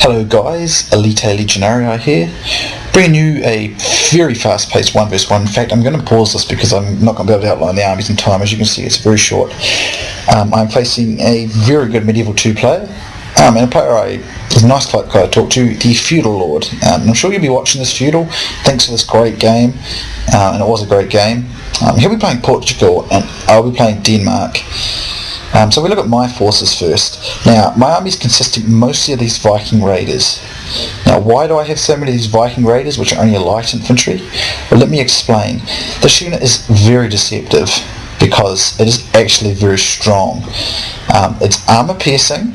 Hello guys, Elite Legionarii here, bringing you a very fast-paced 1 vs 1. In fact, I'm going to pause this because I'm not going to be able to outline the armies in time. As you can see, it's very short. I'm facing a very good Medieval 2 player, and a player is a nice guy to talk to, the Feudal Lord. I'm sure you'll be watching this Feudal, thanks for this great game, and it was a great game. He'll be playing Portugal, and I'll be playing Denmark. So we look at my forces first. Now, my army is consisting mostly of these Viking raiders. Now, why do I have so many of these Viking raiders, which are only light infantry? Well, let me explain. This unit is very deceptive because it is actually very strong. It's armor piercing,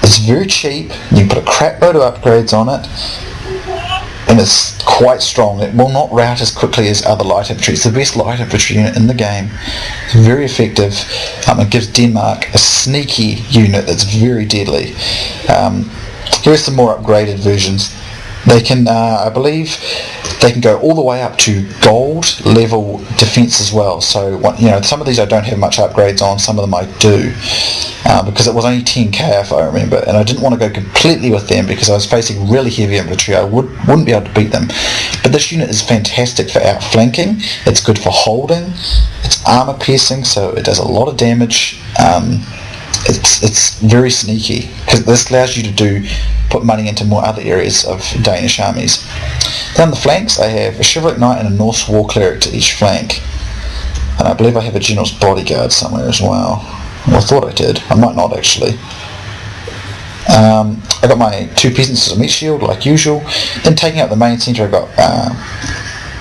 it's very cheap, you can put a crap load of upgrades on it, and it's quite strong. It will not rout as quickly as other light infantry. It's the best light infantry unit in the game. It's very effective. It gives Denmark a sneaky unit that's very deadly. Here's some more upgraded versions. They can, I believe, they can go all the way up to gold level defense as well. So, some of these I don't have much upgrades on, some of them I do, because it was only 10k if I remember, and I didn't want to go completely with them because I was facing really heavy infantry. I wouldn't be able to beat them. But this unit is fantastic for outflanking. It's good for holding. It's armor piercing, so it does a lot of damage. It's very sneaky because this allows you to put money into more other areas of Danish armies. Down the flanks I have a chivalric knight and a Norse war cleric to each flank, and I believe I have a general's bodyguard somewhere as well. I thought I did. I might not actually. I got my 2 peasants as a meat shield like usual. Then taking out the main centre I got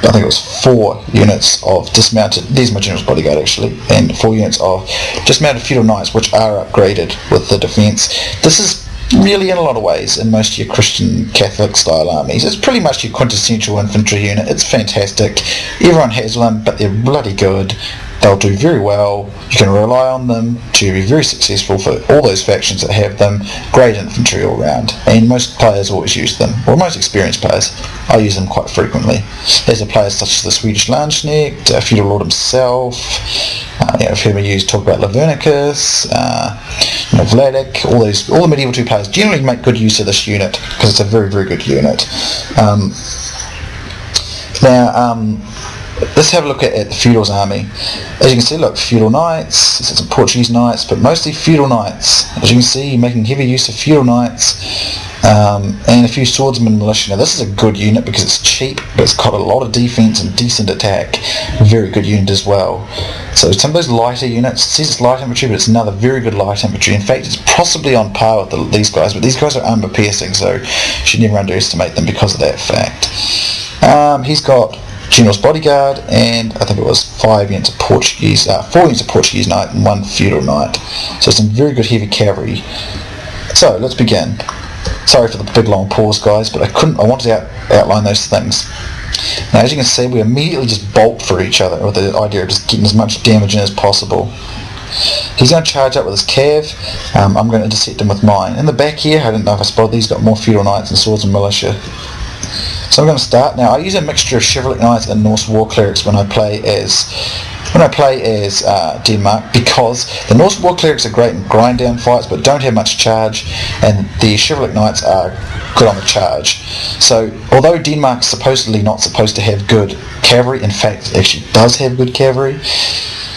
I think it was 4 units of dismounted, there's my general's bodyguard actually, and 4 units of dismounted feudal knights, which are upgraded with the defence. This is really, in a lot of ways, in most of your Christian Catholic style armies, it's pretty much your quintessential infantry unit. It's fantastic. Everyone has them, but they're bloody good. They'll do very well. You can rely on them to be very successful for all those factions that have them. Great infantry all round, and most players always use them, or most experienced players. I use them quite frequently. There's players such as the Swedish Landsknecht, Feudal Lord himself. If you ever talk about Lavernicus, Vladik, all the Medieval 2 players generally make good use of this unit because it's a very, very good unit. Let's have a look at the Feudal's army. As you can see, look, Feudal Knights, some Portuguese Knights, but mostly Feudal Knights. As you can see, making heavy use of Feudal Knights, and a few Swordsmen Militia. Now this is a good unit because it's cheap, but it's got a lot of defense and decent attack. Very good unit as well. So some of those lighter units, it says it's light infantry, but it's another very good light infantry. In fact, it's possibly on par with these guys, but these guys are armor piercing, so you should never underestimate them because of that fact. He's got general's bodyguard, and I think it was 4 units of Portuguese knight and 1 feudal knight. So some very good heavy cavalry. So let's begin. Sorry for the big long pause, guys, but I wanted to outline those things. Now, as you can see, we immediately just bolt for each other with the idea of just getting as much damage in as possible. He's going to charge up with his cav. I'm going to intercept him with mine. In the back here, I don't know if I spotted these, got more feudal knights and swords and militia. So I'm going to start. Now, I use a mixture of chivalric knights and Norse war clerics when I play as Denmark, because the Norse war clerics are great in grind down fights but don't have much charge, and the chivalric knights are good on the charge. So although Denmark's supposedly not supposed to have good cavalry, in fact it actually does have good cavalry.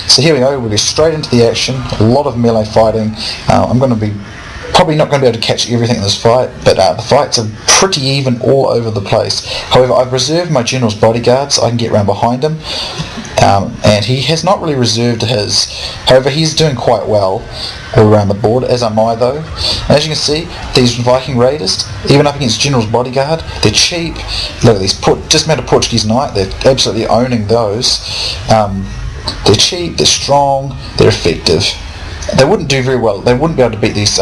So here we go, we'll go straight into the action. A lot of melee fighting. I'm going to be probably not going to be able to catch everything in this fight, but the fights are pretty even all over the place. However, I've reserved my general's bodyguard so I can get around behind him, and he has not really reserved his. However, he's doing quite well all around the board, as am I though. And as you can see, these Viking raiders, even up against general's bodyguard, they're cheap. Look at these dismounted Portuguese knight, they're absolutely owning those. They're cheap, they're strong, they're effective. They wouldn't do very well. They wouldn't be able to beat these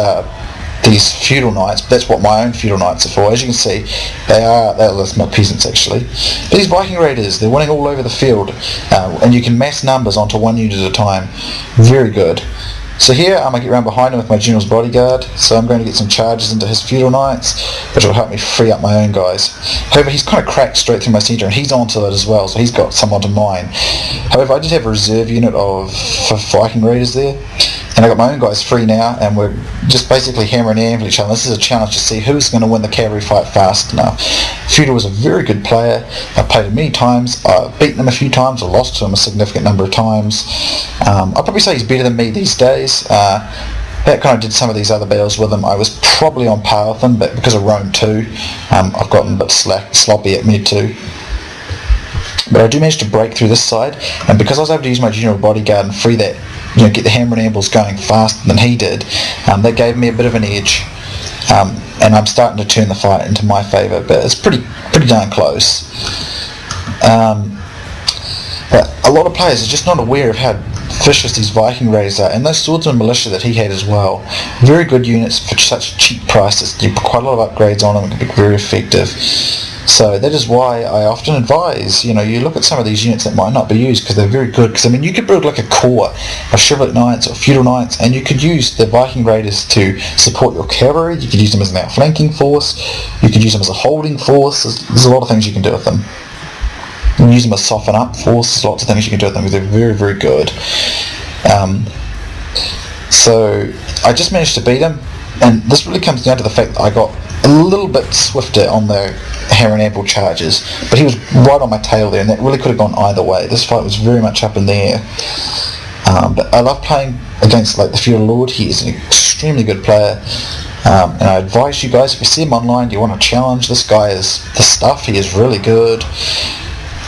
feudal knights, but that's what my own feudal knights are for. As you can see, they're my peasants actually. But these Viking raiders, they're winning all over the field, and you can mass numbers onto 1 unit at a time. Very good. So here I'm going to get around behind him with my general's bodyguard, so I'm going to get some charges into his feudal knights, which will help me free up my own guys. However, he's kind of cracked straight through my centre, and he's onto it as well, so he's got some onto mine. However, I did have a reserve unit of Viking raiders there, and I got my own guys free now, and we're just basically hammering into each other. This is a challenge to see who's going to win the cavalry fight fast enough. Feudal was a very good player. I've played him many times. I've beaten him a few times. I've lost to him a significant number of times. I'd probably say he's better than me these days. Back when I did some of these other battles with him, I was probably on par with him, but because of Rome 2, I've gotten a bit sloppy at Med 2. But I do manage to break through this side, and because I was able to use my general bodyguard and free that, get the hammer and anvils going faster than he did, that gave me a bit of an edge, and I'm starting to turn the fight into my favour, but it's pretty darn close. But a lot of players are just not aware of how vicious these Viking raiders are, and those swordsman militia that he had as well. Very good units for such cheap prices. You put quite a lot of upgrades on them, it can be very effective. So that is why I often advise, you look at some of these units that might not be used because they're very good. Because you could build like a corps of chivalric knights or feudal knights, and you could use the Viking raiders to support your cavalry. You could use them as an outflanking force. You could use them as a holding force. There's a lot of things you can do with them. You can use them as soften up force. There's lots of things you can do with them because they're very, very good. So I just managed to beat him, and this really comes down to the fact that I got a little bit swifter on the hammer and anvil charges, but he was right on my tail there, and that really could have gone either way. This fight was very much up in the air. But I love playing against the Feudal Lord. He is an extremely good player, and I advise you guys, if you see him online, you want to challenge this guy. Is the stuff. He is really good,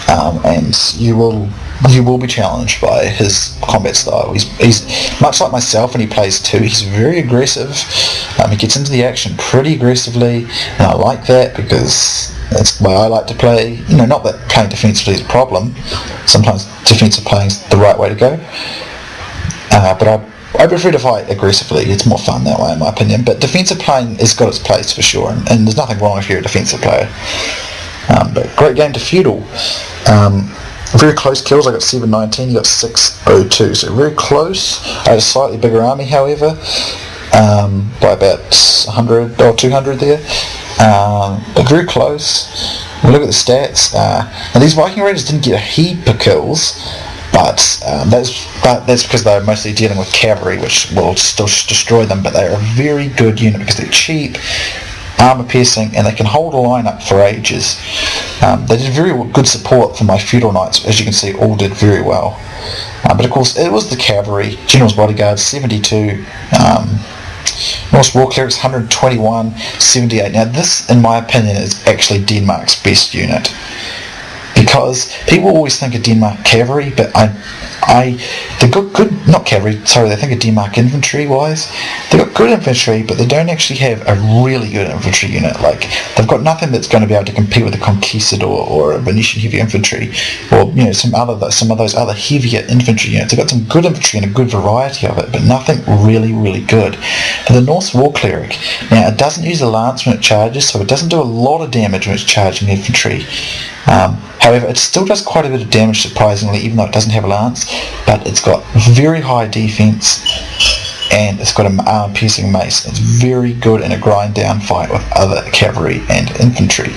and you will be challenged by his combat style. He's much like myself when he plays too. He's very aggressive. He gets into the action pretty aggressively, and I like that because that's the way I like to play. Not that playing defensively is a problem. Sometimes defensive playing is the right way to go. But I prefer to fight aggressively. It's more fun that way, in my opinion. But defensive playing has got its place for sure, and there's nothing wrong if you're a defensive player. But great game to Feudal. Very close kills. I got 719, you got 602, so very close. I had a slightly bigger army, however, by about 100 or 200 there, but very close. Look at the stats. Now these Viking raiders didn't get a heap of kills, but that's because they're mostly dealing with cavalry, which will still destroy them, but they're a very good unit because they're cheap, armor piercing, and they can hold a line up for ages. They did very good support for my feudal knights, as you can see, all did very well. But of course it was the cavalry, general's bodyguards 72, Norse war clerics 121, 78. Now this, in my opinion, is actually Denmark's best unit, because people always think of Denmark cavalry, but they've got good, not cavalry, sorry, they think of Denmark infantry wise. They've got good infantry, but they don't actually have a really good infantry unit. They've got nothing that's going to be able to compete with a Conquistador or a Venetian heavy infantry, or some of those other heavier infantry units. They've got some good infantry and a good variety of it, but nothing really, really good. For the Norse war cleric, now it doesn't use a lance when it charges, so it doesn't do a lot of damage when it's charging infantry. However, it still does quite a bit of damage, surprisingly, even though it doesn't have a lance, but it's got very high defense, and it's got an arm-piercing mace. It's very good in a grind-down fight with other cavalry and infantry.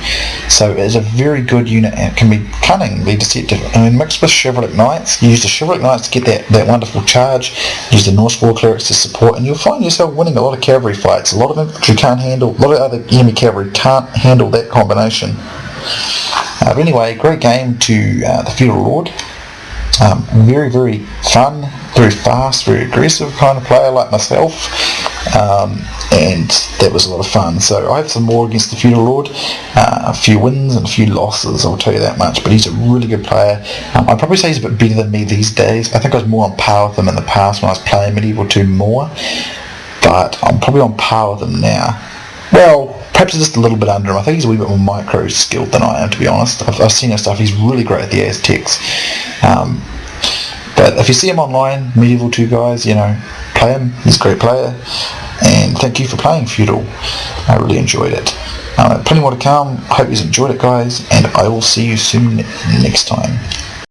So it's a very good unit, and it can be cunningly deceptive. Mixed with chivalric knights, you use the chivalric knights to get that wonderful charge, use the Norse war clerics to support, and you'll find yourself winning a lot of cavalry fights. A lot of infantry can't handle, a lot of other enemy cavalry can't handle that combination. But anyway, great game to the Feudal Lord. Very, very fun, very fast, very aggressive kind of player like myself, and that was a lot of fun. So I have some more against the Feudal Lord, a few wins and a few losses, I'll tell you that much, but he's a really good player. I'd probably say he's a bit better than me these days. I think I was more on par with him in the past when I was playing Medieval 2 more, but I'm probably on par with him now. Well, perhaps just a little bit under him. I think he's a wee bit more micro skilled than I am, to be honest. I've seen his stuff. He's really great at the Aztecs. But if you see him online, Medieval 2 guys, play him. He's a great player. And thank you for playing Feudal. I really enjoyed it. Plenty more to come. I hope you enjoyed it, guys, and I will see you soon next time.